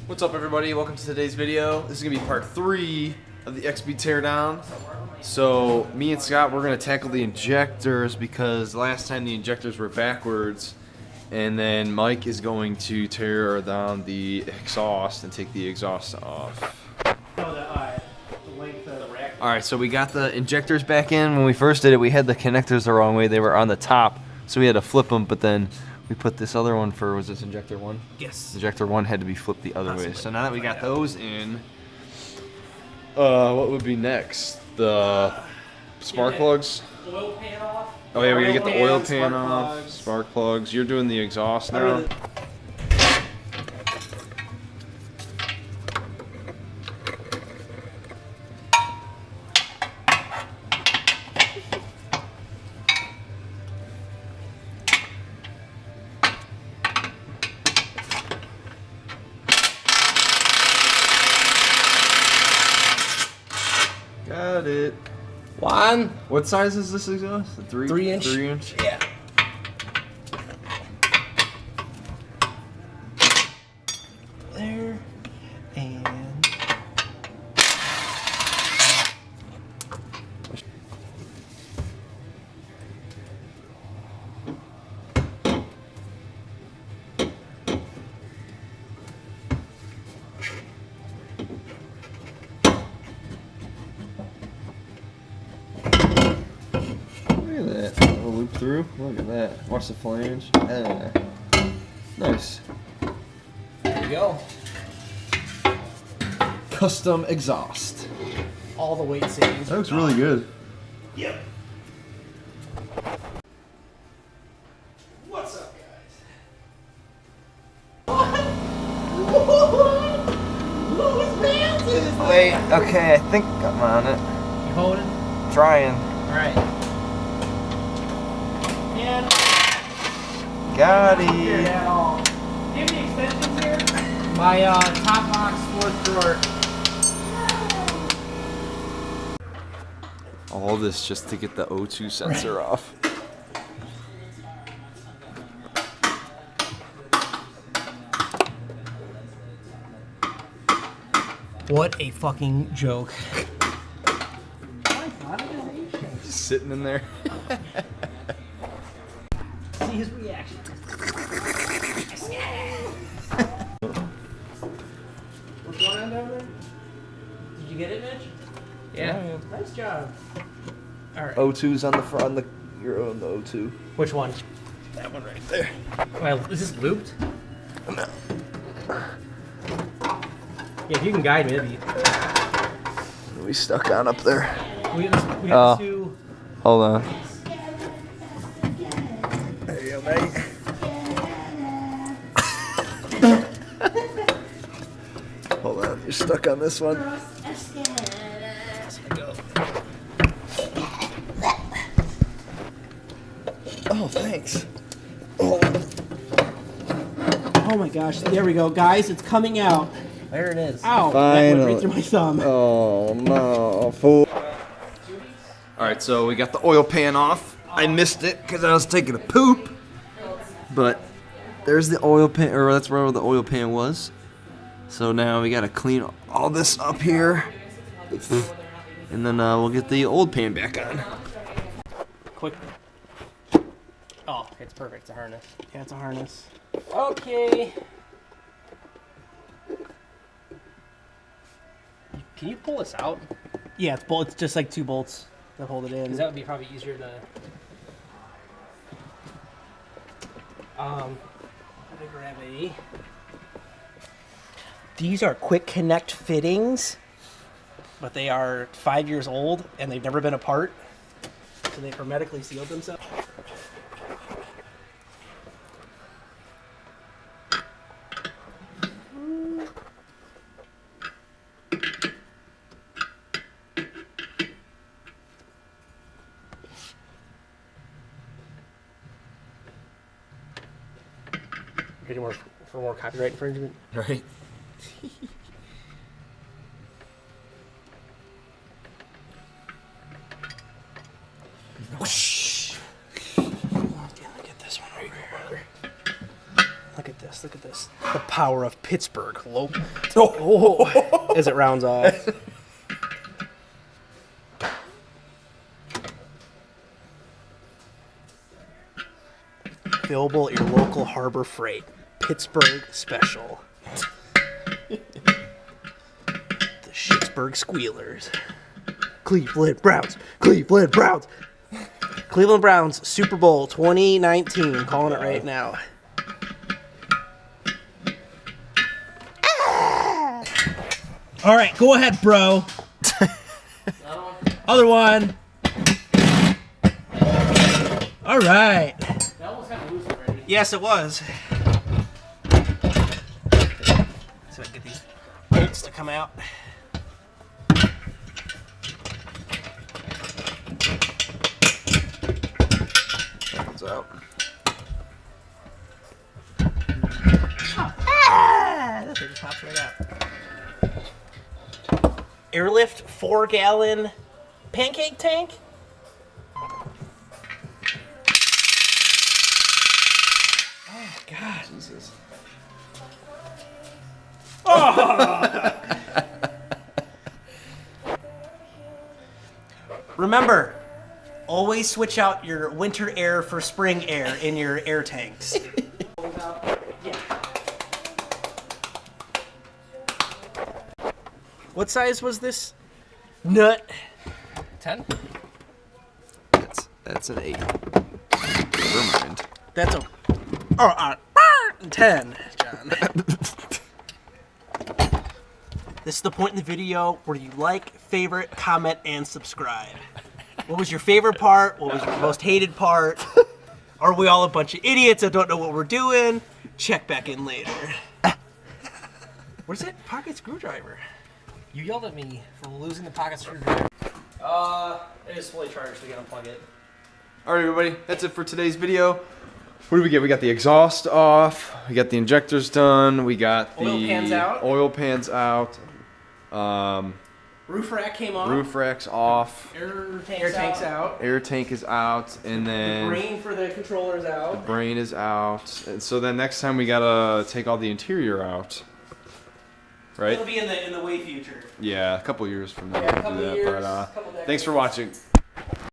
What's up, everybody? Welcome to today's video. This is gonna be part 3 of the XB teardown. So me and Scott, we're gonna tackle the injectors because last time the injectors were backwards, and then Mike is going to tear down the exhaust and take the exhaust off. Alright, so we got the injectors back in. When we first did it, we had the connectors the wrong way. They were on the top, so we had to flip them, but then we put this other one for, was this injector 1? Yes. Injector 1 had to be flipped the other way. So now that we got those in, what would be next? The spark plugs? Oil pan off. Oh yeah, we gotta get the oil pan spark off. plugs. Spark plugs. You're doing the exhaust now. Got it. One. What size is this exhaust? A 3 inch. 3 inch? Yeah. There. And. Look at that. A loop through. Look at that. Watch the flange. Nice. There you go. Custom exhaust. All the weight savings. That looks really good. Yep. What's up, guys? Whose pants is this? Wait, okay, I think I'm on it. You holding? Trying. Alright. And Got here it. at all. Do you have any extensions here? My top box fourth drawer. All this just to get the O2 sensor off. What a fucking joke. Just sitting in there. See his reaction. What's going on down there? Did you get it, Mitch? Yeah. Nice job. Alright. O2's on the front. You're on the O2. Which one? That one right there. Well, is this looped? No. Yeah, if you can guide me, that'd be. We stuck on up there. We got two. Hold on. There you go, mate. Hold on, you're stuck on this one. Oh, thanks. Oh my gosh, there we go, guys. It's coming out. There it is. Ow! That Finally. went right through my thumb. Oh no, fool. Alright, so we got the oil pan off. I missed it because I was taking a poop. But there's the oil pan, or that's where the oil pan was. So now we gotta clean all this up here. And then we'll get the old pan back on. Quick. Oh, it's perfect. It's a harness. Yeah, it's a harness. Okay. Can you pull this out? Yeah, it's just like 2 bolts that hold it in. Because that would be probably easier to. Let me grab a. These are quick connect fittings, but they are 5 years old and they've never been apart, so they've hermetically sealed themselves. For more copyright infringement. Right. Whoosh. Look at this one right here. Look at this. this. Look at this. The power of Pittsburgh. Oh, as it rounds off. Available at your local Harbor Freight. Pittsburgh special. The Schittsburg Squealers. Cleveland Browns. Cleveland Browns. Cleveland Browns Super Bowl 2019. Calling it right now. All right, go ahead, bro. Other one. All right. That was kind of loose already. Yes, it was. So I can get these bolts to come out. Comes out. That thing just pops right out. Airlift 4-gallon pancake tank. Oh God! Jesus. Remember, always switch out your winter air for spring air in your air tanks. What size was this nut? 10? That's an 8. Never mind. That's a 10, John. This is the point in the video where you like, favorite, comment, and subscribe. What was your favorite part? What was your most hated part? Are we all a bunch of idiots that don't know what we're doing? Check back in later. Where's that pocket screwdriver? You yelled at me for losing the pocket screwdriver. It is fully charged. We can unplug it. Alright everybody, that's it for today's video. What did we get? We got the exhaust off, we got the injectors done, we got the Oil pans out. oil pans out, Roof rack came off. roof rack's off, Air tank's out. air tank is out, and then Brain for the controller's out. brain is out. And so then next time we gotta take all the interior out. Right? It'll be in the way future. Yeah, a couple years from now Yeah, a we'll couple do that. years, But couple decades. thanks for watching.